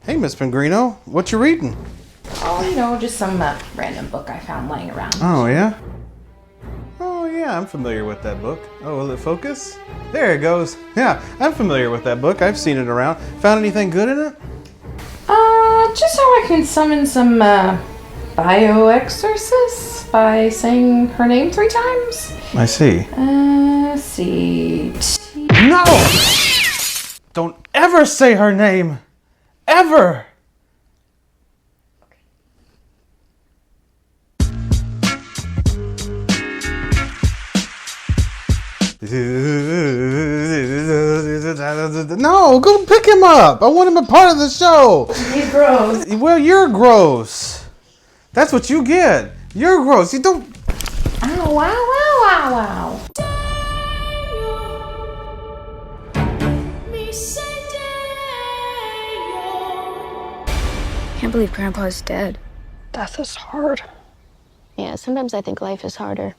Hey, Miss Pengrino, what you reading? Oh, just some random book I found laying around. Oh, yeah? Oh, yeah, I'm familiar with that book. Oh, will it focus? There it goes. Yeah, I'm familiar with that book. I've seen it around. Found anything good in it? Just how I can summon some bioexorcists by saying her name 3 times. I see. Let's see. No! Don't ever say her name! Ever! No, go pick him up. I want him a part of the show. He's gross. Well, you're gross. That's what you get. You're gross. You don't. Ow, wow, wow, wow, wow. Can't believe Grandpa's dead. Death is hard. Yeah, sometimes I think life is harder.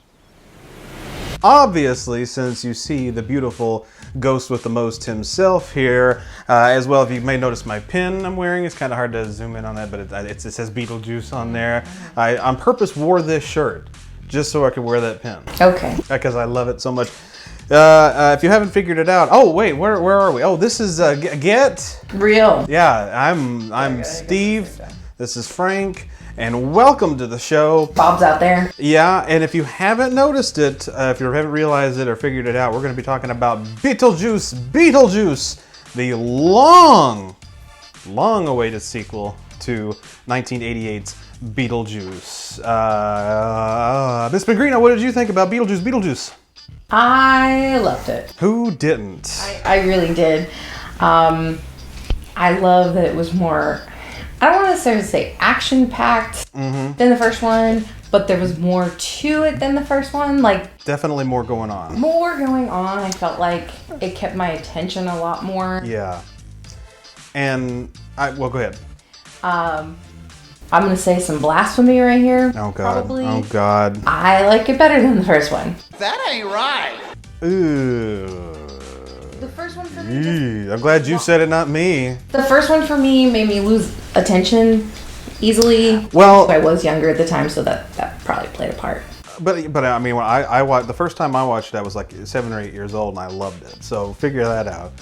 Obviously, since you see the beautiful ghost with the most himself here, as well, if you may notice my pin I'm wearing, it's kind of hard to zoom in on that, but it says Beetlejuice on there. I on purpose wore this shirt just so I could wear that pin. Okay. Because I love it so much. If you haven't figured it out, oh wait, where are we? Oh, this is Get Real. Yeah, I'm Steve. This is Frank. And welcome to the show. Bob's out there. Yeah, and if you haven't noticed it, if you haven't realized it or figured it out, we're going to be talking about Beetlejuice Beetlejuice, the long-awaited sequel to 1988's Beetlejuice. Miss Pengrino, what did you think about Beetlejuice Beetlejuice? I loved it. Who didn't? I really did. I love that it was more, I don't want to necessarily say action-packed than the first one, but there was more to it than the first one. Like, definitely more going on. More going on. I felt like it kept my attention a lot more. Yeah. And, go ahead. I'm going to say some blasphemy right here. Oh, God. Probably. Oh, God. I like it better than the first one. That ain't right. Ooh. The first one for me. I'm glad you said it, not me. The first one for me made me lose attention easily. Well, I was younger at the time, so that probably played a part. But I mean, when I watched the first time I watched it, I was like 7 or 8 years old, and I loved it. So figure that out.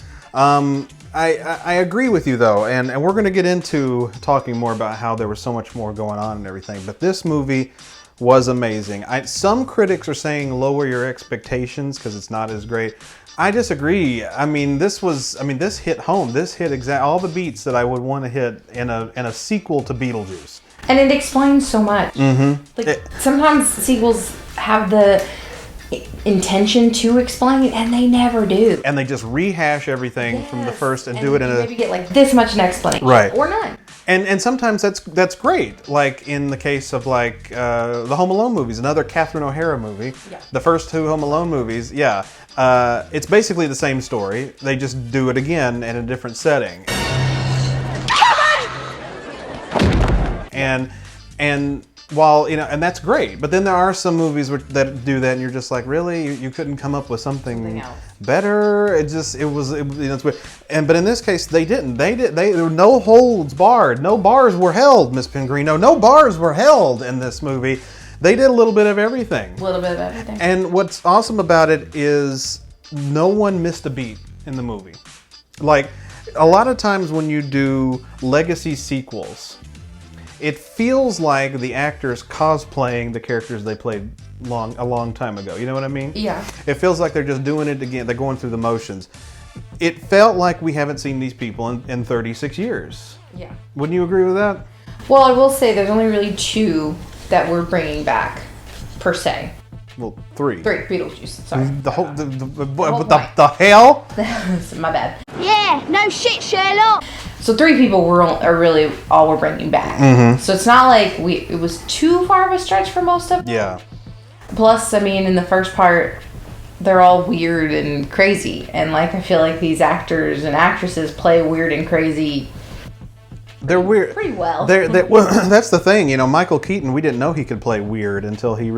I agree with you though, and we're going to get into talking more about how there was so much more going on and everything. But this movie was amazing. Some critics are saying lower your expectations because it's not as great. I disagree. I mean, this hit home. This hit all the beats that I would want to hit in a sequel to Beetlejuice. And it explains so much. Sometimes sequels have the intention to explain, and they never do. And they just rehash everything from the first and do it in maybe get like this much an explanation, right, or none. And sometimes that's great. Like in the case of like the Home Alone movies, another Catherine O'Hara movie. Yeah. The first 2 Home Alone movies, yeah. It's basically the same story. They just do it again in a different setting. And while, and that's great, but then there are some movies that do that, and you're just like, really, you couldn't come up with something better? It's weird. But in this case, they didn't. There were no holds barred. No bars were held, Miss Pengrino. No bars were held in this movie. They did a little bit of everything. A little bit of everything. And what's awesome about it is no one missed a beat in the movie. Like, a lot of times when you do legacy sequels, it feels like the actors cosplaying the characters they played a long time ago. You know what I mean? Yeah. It feels like they're just doing it again. They're going through the motions. It felt like we haven't seen these people in 36 years. Yeah. Wouldn't you agree with that? Well, I will say there's only really 2 that we're bringing back, per se. Well, 3. 3, Beetlejuice, sorry. The hell? My bad. Yeah, no shit, Sherlock. So 3 people are really all we're bringing back. So it's not like it was too far of a stretch for most of them. Yeah. Plus, I mean, in the first part, they're all weird and crazy. And I feel like these actors and actresses play weird and crazy They're weird. Pretty well. Well, that's the thing, Michael Keaton. We didn't know he could play weird until he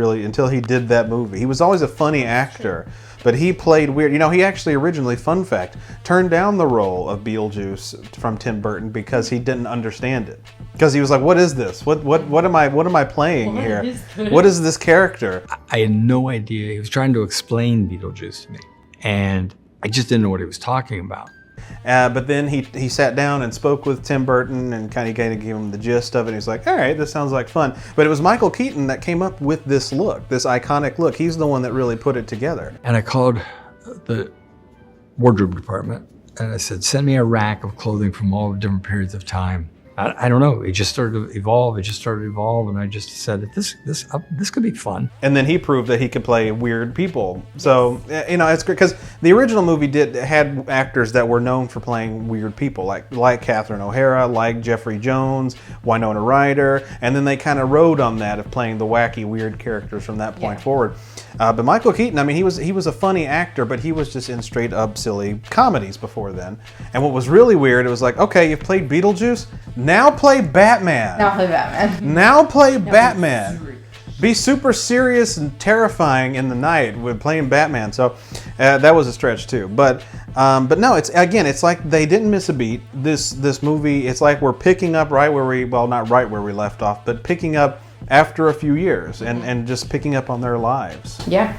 did that movie. He was always a funny actor, but he played weird. He actually originally, fun fact, turned down the role of Beetlejuice from Tim Burton because he didn't understand it. Because he was like, "What is this? What am I playing here? What is this character?" I had no idea. He was trying to explain Beetlejuice to me, and I just didn't know what he was talking about. But then he sat down and spoke with Tim Burton and kind of gave him the gist of it. He's like, all right, this sounds like fun. But it was Michael Keaton that came up with this look, this iconic look. He's the one that really put it together. And I called the wardrobe department and I said, send me a rack of clothing from all different periods of time. I don't know. It just started to evolve. And I just said, this could be fun. And then he proved that he could play weird people. So, it's great because the original movie had actors that were known for playing weird people, like Catherine O'Hara, like Jeffrey Jones, Winona Ryder, and then they kind of rode on that of playing the wacky, weird characters from that point forward. But Michael Keaton, he was a funny actor, but he was just in straight up silly comedies before then. And what was really weird, it was like, okay, you've played Beetlejuice. Now play Batman. Now play Batman. Be super serious and terrifying in the night with playing Batman. So that was a stretch too. But no, it's like they didn't miss a beat. This movie, it's like we're picking up right where not right where we left off, but picking up after a few years and just picking up on their lives. Yeah.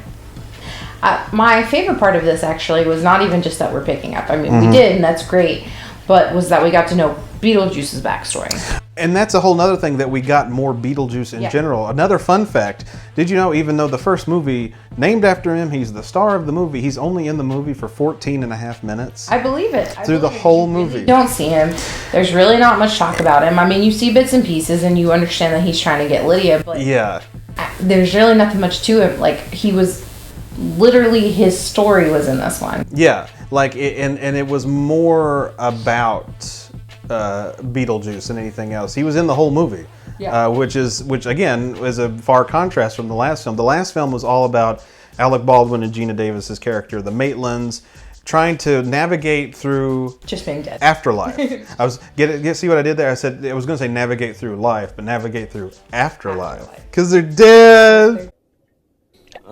My favorite part of this actually was not even just that we're picking up. I mean, we did, and that's great. But was that we got to know Beetlejuice's backstory. And that's a whole nother thing that we got more Beetlejuice in general. Another fun fact, did you know even though the first movie, named after him, he's the star of the movie, he's only in the movie for 14 and a half minutes? I believe it. Through the whole movie. You don't see him. There's really not much talk about him. I mean, you see bits and pieces and you understand that he's trying to get Lydia, but there's really nothing much to him. Like, he was literally, his story was in this one. Yeah, and it was more about Beetlejuice than anything else. He was in the whole movie, which again is a far contrast from the last film. The last film was all about Alec Baldwin and Gina Davis's character, the Maitlands, trying to navigate through just being dead afterlife. I was see what I did there? I said I was going to say navigate through life, but navigate through afterlife because they're dead.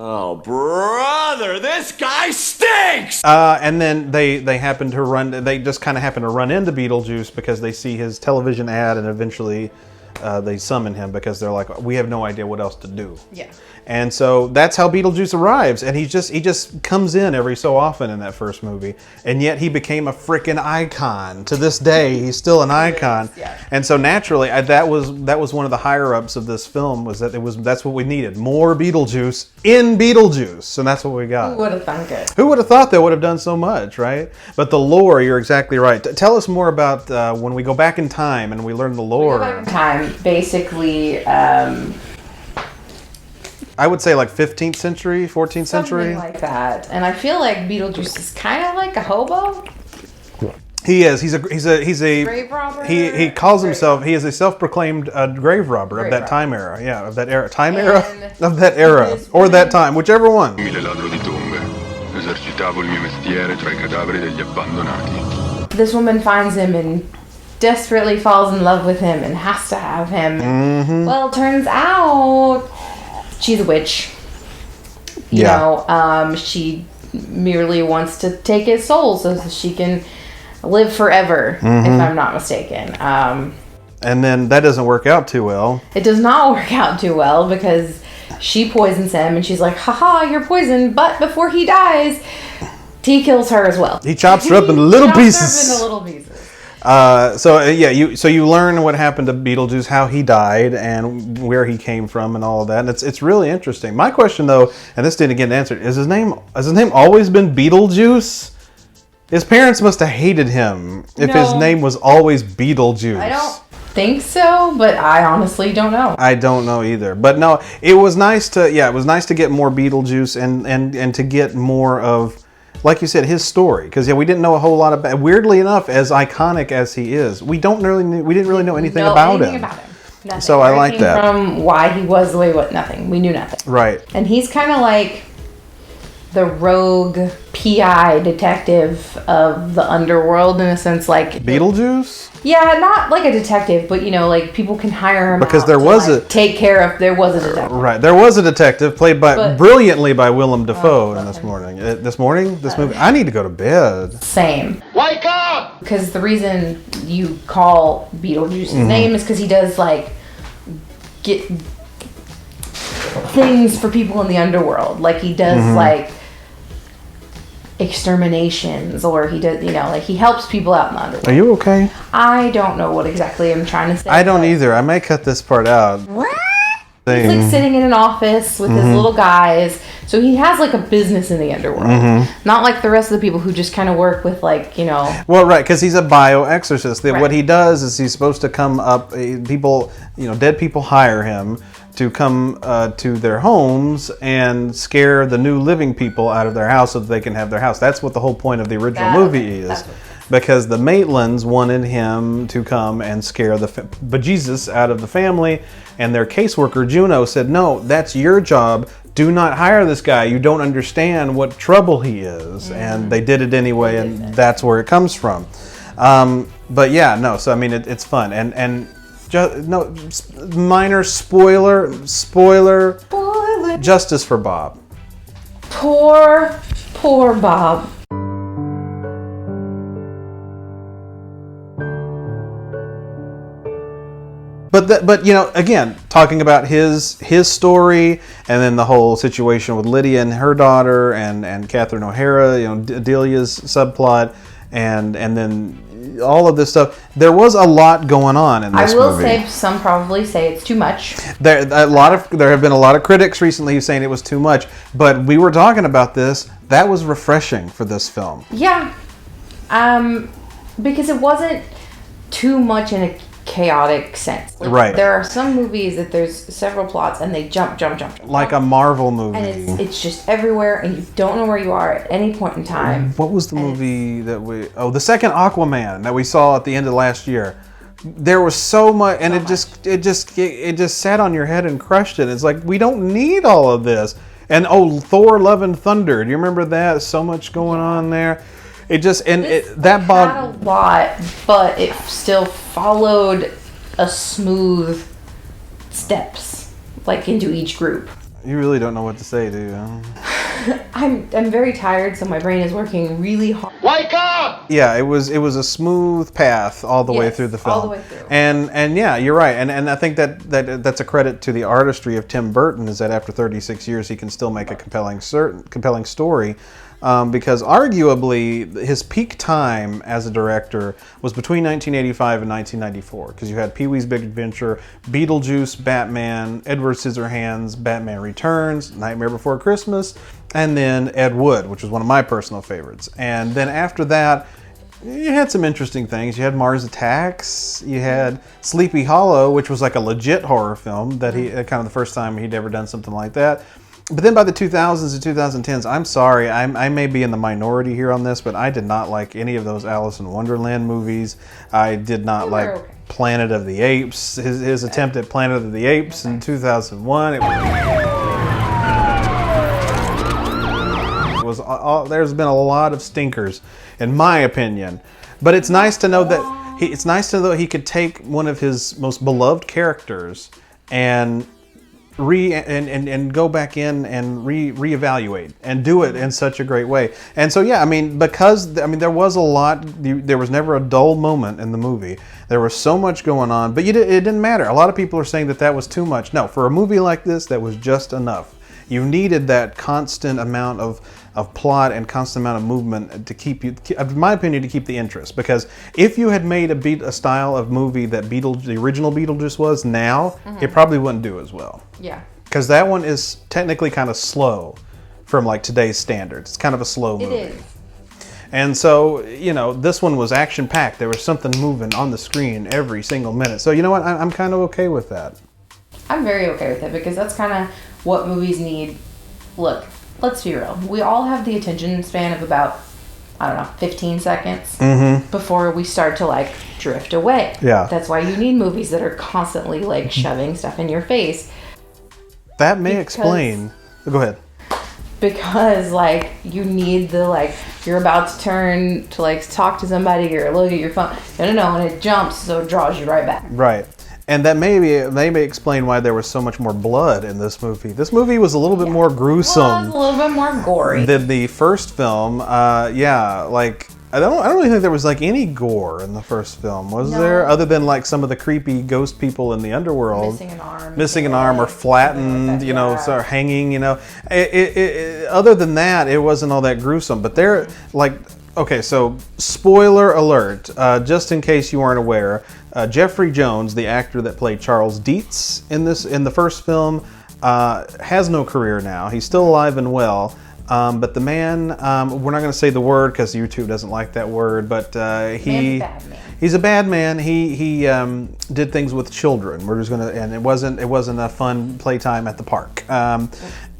Oh, brother, this guy stinks! And then they happen to run. They just kind of happen to run into Beetlejuice because they see his television ad, and eventually they summon him because they're like, we have no idea what else to do. Yeah. And so that's how Beetlejuice arrives, and he just comes in every so often in that first movie, and yet he became a freaking icon. To this day, he's still an icon. Yeah. And so naturally, that was one of the higher ups of this film was that's what we needed, more Beetlejuice in Beetlejuice, and that's what we got. Who would have thunk it? Who would have thought that would have done so much, right? But the lore, you're exactly right. Tell us more about when we go back in time and we learn the lore. We go back in time, basically. I would say like 15th century, 14th century. Something like that. And I feel like Beetlejuice is kind of like a hobo. He is. He's a grave robber. He calls himself. He is a self-proclaimed grave robber of that time era. Yeah, of that era. Of that era or that time, whichever one. This woman finds him and desperately falls in love with him and has to have him. Mm-hmm. Well, turns out she's a witch. You know, she merely wants to take his soul so that she can live forever, if I'm not mistaken. And then that doesn't work out too well. It does not work out too well because she poisons him and she's like, haha, you're poisoned. But before he dies, he kills her as well. He chops her up into little pieces. So you learn what happened to Beetlejuice, how he died, and where he came from, and all of that. And it's really interesting. My question, though, and this didn't get answered, has his name always been Beetlejuice? His parents must have hated him if his name was always Beetlejuice. I don't think so, but I honestly don't know. I don't know either. But no, it was nice to get more Beetlejuice and to get more of, like you said, his story, because we didn't know a whole lot about. Weirdly enough, as iconic as he is, we didn't really know anything about him. Nothing. So I like that. From why he was the way, nothing. We knew nothing. Right. And he's kind of like the rogue PI detective of the underworld, in a sense, like Beetlejuice? Yeah, not like a detective, but like people can hire him because out there to, was like, take care of. There was a detective, right? There was a detective played brilliantly by Willem Dafoe in this movie. I need to go to bed. Same. Wake up! Because the reason you call Beetlejuice's name is because he does like get things for people in the underworld. Like he does like exterminations, or he does, like he helps people out in the underworld. Are you okay? I don't know what exactly I'm trying to say. I don't either. I may cut this part out. He's like sitting in an office with his little guys. So he has like a business in the underworld. Not like the rest of the people who just kind of work with like, Well, right, because he's a bioexorcist. Right. What he does is he's supposed to come up, people, dead people hire him to come to their homes and scare the new living people out of their house so that they can have their house. That's what the whole point of the original movie is. Because the Maitlands wanted him to come and scare the bejesus out of the family, and their caseworker, Juno, said, no, that's your job. Do not hire this guy. You don't understand what trouble he is. And they did it anyway, and that's where it comes from. But yeah, no, so I mean, it's fun. And no, minor spoiler, justice for Bob. Poor Bob. But again, talking about his story, and then the whole situation with Lydia and her daughter, and Catherine O'Hara, Delia's subplot, and then all of this stuff. There was a lot going on in this movie. I will say, some probably say it's too much. There have been a lot of critics recently saying it was too much, but we were talking about this. That was refreshing for this film. Yeah, because it wasn't too much in a chaotic sense. Like, right. There are some movies that there's several plots and they jump. Like a Marvel movie. And it's just everywhere and you don't know where you are at any point in time. What was the movie that the second Aquaman that we saw at the end of last year? There was so much, and it just sat on your head and crushed it. It's like, we don't need all of this. And Thor: Love and Thunder. Do you remember that? So much going on there. It just had a lot, but it still followed a smooth steps, like into each group. You really don't know what to say, do you? I'm very tired, so my brain is working really hard. Wake up! Yeah, it was a smooth path all the way through the film. All the way through. And yeah, you're right. And I think that's a credit to the artistry of Tim Burton, is that after 36 years he can still make a compelling story. Because arguably his peak time as a director was between 1985 and 1994, because you had Pee-wee's Big Adventure, Beetlejuice, Batman, Edward Scissorhands, Batman Returns, Nightmare Before Christmas, and then Ed Wood, which was one of my personal favorites. And then after that, you had some interesting things. You had Mars Attacks, you had Sleepy Hollow, which was like a legit horror film that kind of the first time he'd ever done something like that. But then by the 2000s and 2010s, I'm sorry, I may be in the minority here on this, but I did not like any of those Alice in Wonderland movies. I did not like Planet of the Apes. His attempt at Planet of the Apes in 2001. There's been a lot of stinkers, in my opinion. But it's nice to know that he could take one of his most beloved characters and go back in and reevaluate and do it in such a great way. And so yeah, there was a lot. There was never a dull moment in the movie. There was so much going on, but it didn't matter. A lot of people are saying that was too much. No, for a movie like this, that was just enough. You needed that constant amount of plot and constant amount of movement to keep you, in my opinion, to keep the interest. Because if you had made a style of movie that the original Beetlejuice was now, it probably wouldn't do as well. Yeah. Because that one is technically kind of slow from like today's standards. It's kind of a slow movie. It is. And so, this one was action-packed. There was something moving on the screen every single minute. So you know what? I'm kind of okay with that. I'm very okay with it, because that's kind of what movies need. Look, let's be real. We all have the attention span of about, 15 seconds before we start to like drift away. Yeah. That's why you need movies that are constantly like shoving stuff in your face. That may explain. Go ahead. because like you need the like you're about to turn to like talk to somebody or look at your phone. No, and it jumps, so it draws you right back. Right. And that maybe explain why there was so much more blood in this movie. This movie was a little bit more gruesome. Well, it's a little bit more gory than the first film. Like I don't really think there was like any gore in the first film, was there? Other than like some of the creepy ghost people in the underworld, missing an arm or flattened, you know, sort of hanging, you know. Other than that, it wasn't all that gruesome. But they're like. Okay, so spoiler alert, just in case you weren't aware, Jeffrey Jones, the actor that played Charles Dietz in the first film, has no career now. He's still alive and well, but the man, we're not going to say the word because YouTube doesn't like that word, but he's a bad man. He did things with children. We're just gonna, and it wasn't a fun playtime at the park.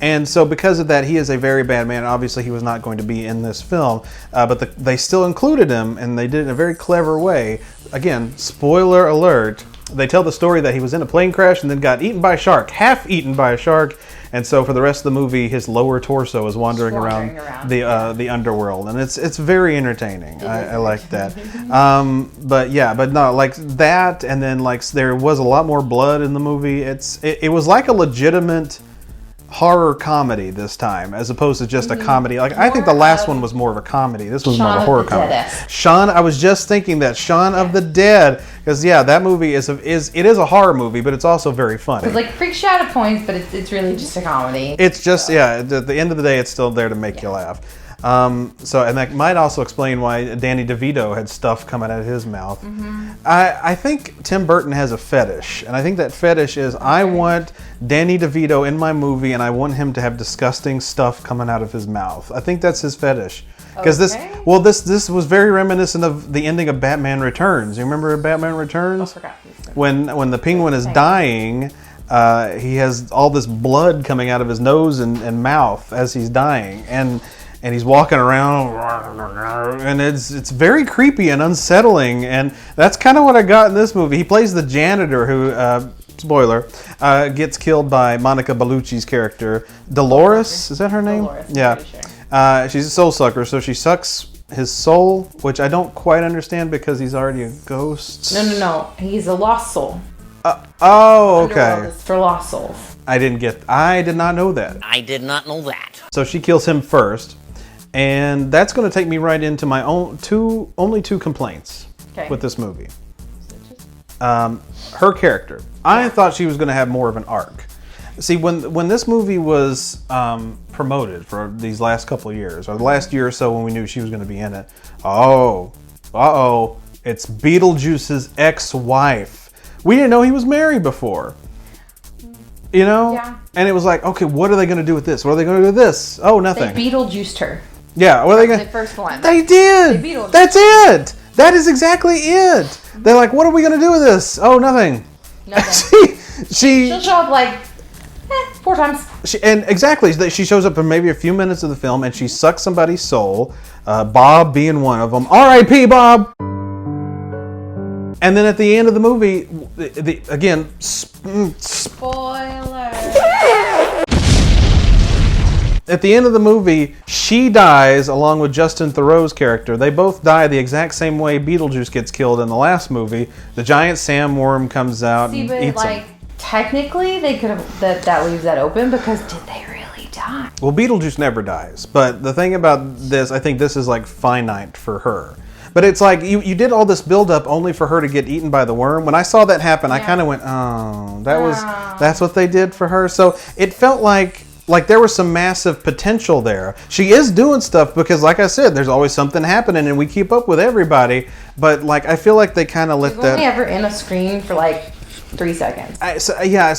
And so because of that, he is a very bad man. Obviously, he was not going to be in this film, but they still included him, and they did it in a very clever way. Again, spoiler alert, they tell the story that he was in a plane crash and then got eaten by a shark, half eaten by a shark, and so for the rest of the movie, his lower torso is wandering around the underworld, and it's very entertaining. I like that. But no, like that, and then like there was a lot more blood in the movie. It was like a legitimate horror comedy this time, as opposed to just a comedy. Like I think the last one was more of a comedy. This was more of a horror comedy. I was just thinking that Shaun of the Dead, because that movie is a horror movie, but it's also very funny. It's like freaks you out at points, but it's really just a comedy. It's just at the end of the day, it's still there to make you laugh. And that might also explain why Danny DeVito had stuff coming out of his mouth. I think Tim Burton has a fetish, and I think that fetish is I want Danny DeVito in my movie, and I want him to have disgusting stuff coming out of his mouth. I think that's his fetish. Because this was very reminiscent of the ending of Batman Returns. You remember Batman Returns? I forgot. When the penguin is dying, he has all this blood coming out of his nose and mouth as he's dying, and he's walking around, and it's very creepy and unsettling, and that's kind of what I got in this movie. He plays the janitor who, spoiler, gets killed by Monica Bellucci's character, Dolores. Is that her name? Dolores, yeah. She's a soul sucker, so she sucks his soul, which I don't quite understand because he's already a ghost. No. He's a lost soul. Oh, okay. Underworld is for lost souls. I did not know that. I did not know that. So she kills him first. And that's going to take me right into my only two complaints with this movie. Her character. I thought she was going to have more of an arc. See, when this movie was promoted for these last couple of years, or the last year or so when we knew she was going to be in it, it's Beetlejuice's ex-wife. We didn't know he was married before. You know? Yeah. And it was like, okay, what are they going to do with this? What are they going to do with this? Oh, nothing. They Beetlejuiced her. Yeah, what are they going to... The first one. They did! That's it! That is exactly it! They're like, what are we going to do with this? Oh, nothing. She'll show up like 4 times. She shows up for maybe a few minutes of the film, and she sucks somebody's soul, Bob being one of them. R.I.P. Bob! And then at the end of the movie, again... Spoiler! At the end of the movie, she dies along with Justin Theroux's character. They both die the exact same way Beetlejuice gets killed in the last movie. The giant sandworm comes out and eats him. Technically, they could have that leaves that open because did they really die? Well, Beetlejuice never dies. But the thing about this, I think this is like finite for her. But it's like you did all this build-up only for her to get eaten by the worm. When I saw that happen, I kind of went, oh, that's what they did for her. So it felt like there was some massive potential there. She is doing stuff because, like I said, there's always something happening, and we keep up with everybody. But like I feel like they kind of let that. Only ever in a screen for like 3 seconds. So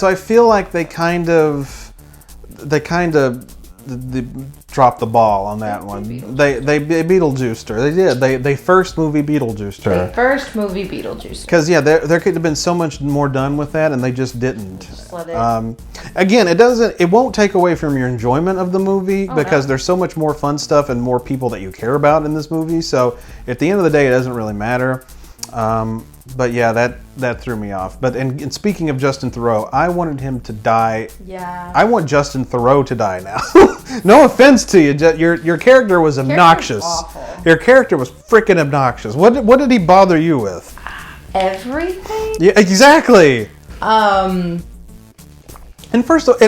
I feel like they kind of dropped the ball on that one. They Beetlejuiced her. They did. They first movie Beetlejuiced her. Because there could have been so much more done with that, and they just didn't. Again, it won't take away from your enjoyment of the movie because there's so much more fun stuff and more people that you care about in this movie. So at the end of the day, it doesn't really matter. But yeah, that threw me off. But and speaking of Justin Theroux, I wanted him to die. Yeah. I want Justin Theroux to die now. No offense to you, your character was obnoxious. Awful. Your character was freaking obnoxious. What did he bother you with? Everything. Yeah, exactly. And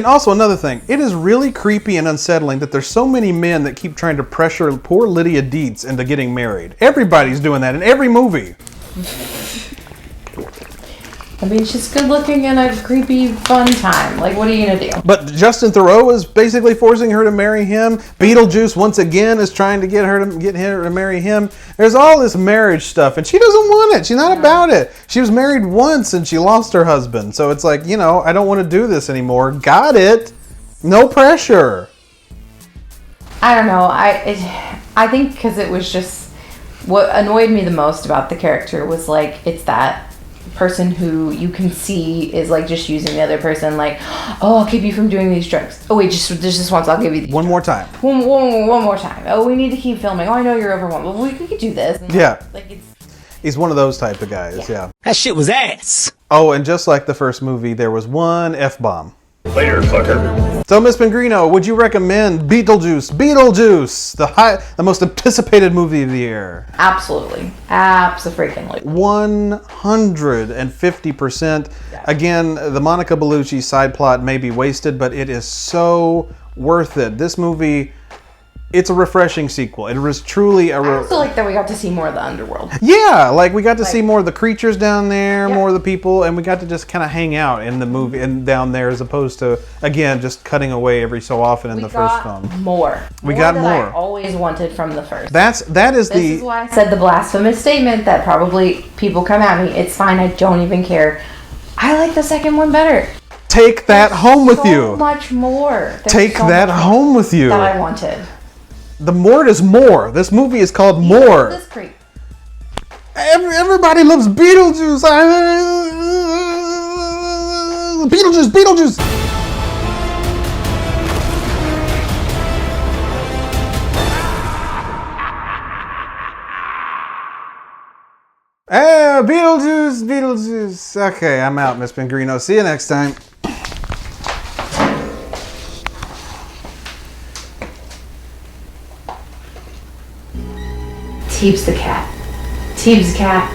also another thing, it is really creepy and unsettling that there's so many men that keep trying to pressure poor Lydia Dietz into getting married. Everybody's doing that in every movie. I mean, she's good looking and a creepy, fun time. Like, what are you gonna do? But Justin Theroux is basically forcing her to marry him. Beetlejuice once again is trying to get her to marry him. There's all this marriage stuff, and she doesn't want it. She's not about it. She was married once and she lost her husband. So it's like, I don't want to do this anymore. Got it. No pressure. I don't know. I think because it was just what annoyed me the most about the character was like it's that person who you can see is like just using the other person, like, oh, I'll keep you from doing these drugs. Oh wait, just this once, I'll give you these one more time. One more time. Oh, we need to keep filming. Oh, I know you're overwhelmed. Well, we could do this. And yeah. Like he's one of those type of guys. Yeah. That shit was ass. Oh, and just like the first movie, there was one F-bomb. Later, fucker. So, Miss Pengrino, would you recommend Beetlejuice Beetlejuice, the most anticipated movie of the year? Absolutely. Abso-freaking-lutely. 150%. Again, the Monica Bellucci side plot may be wasted, but it is so worth it. This movie, it's a refreshing sequel. It was truly I also like that we got to see more of the underworld. Yeah, like we got to see more of the creatures down there, more of the people, and we got to just kind of hang out in the movie and down there as opposed to, again, just cutting away every so often in the first film. We got more. I always wanted from the first. This is why I said the blasphemous statement that probably people come at me. It's fine. I don't even care. I like the second one better. Take that home with you. So much more. Take that home with you. That I wanted. The more is more. This movie is called More. This creep. Everybody loves Beetlejuice. Beetlejuice. Beetlejuice. Okay, I'm out, Miss Pengrino. See you next time. Teebs the cat. Teebs the cat.